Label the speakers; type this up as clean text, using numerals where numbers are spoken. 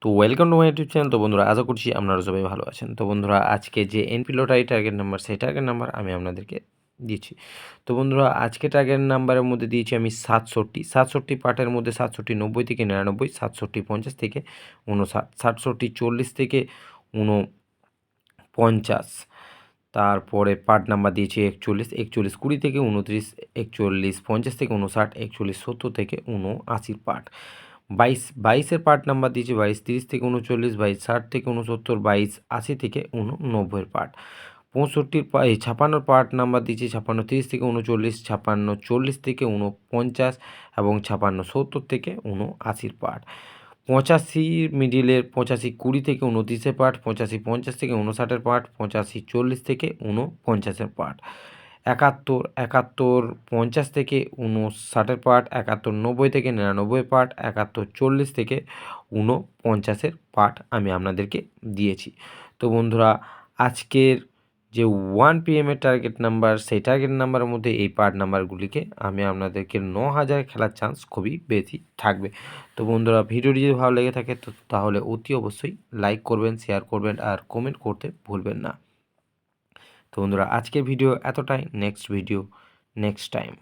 Speaker 1: তো welcome to my YouTube channel. তো বন্ধুরা আশা করছি আপনারা সবাই ভালো আছেন। তো বন্ধুরা আজকে যে এনপি লটারি টার্গেট নাম্বার সেই টার্গেট নাম্বার আমি আপনাদেরকে দিচ্ছি। তো বন্ধুরা আজকে টার্গেট নাম্বারের মধ্যে দিয়েছি আমি 67 পার্টের মধ্যে 67 90 থেকে 99, 67 50 থেকে 59, 67 40 থেকে 49, তারপরে পার্ট নাম্বার দিয়েছি 41, 41 20 থেকে 29, 41 50 থেকে 59, 41 70 থেকে 79 পার্ট। 22-এর পার্ট নাম্বার দিয়েছি 22 30 থেকে 39, 22 60 থেকে 69, 22 80 থেকে 89 পার্ট। 56-র পার্ট নাম্বার দিয়েছি 56 30 থেকে 39, 56 40 থেকে 49 এবং 56 70 থেকে 79 পার্ট। 85 মিডিলের 85 20 থেকে 29 পার্ট, 85 50 থেকে 59 পার্ট, 85 40 থেকে 49 পার্ট। 71 50 থেকে 59 পার্ট, 71 90 থেকে 99 পার্ট, 71 40 থেকে 49 পার্ট আমি আপনাদেরকে দিয়েছি। তো বন্ধুরা আজকের যে 1 PM এর টার্গেট নাম্বার সেই টার্গেট নাম্বারের মধ্যে এই পার্ট নাম্বারগুলিকে আমি আপনাদেরকে 9000 খেলার চান্স খুবই বেশি থাকবে। তো বন্ধুরা ভিডিওটি যদি ভালো লেগে থাকে তো তাহলে অতি অবশ্যই লাইক করবেন, শেয়ার করবেন আর কমেন্ট করতে ভুলবেন না। তো বন্ধুরা আজকের ভিডিও এতটাই, নেক্সট ভিডিও নেক্সট টাইম।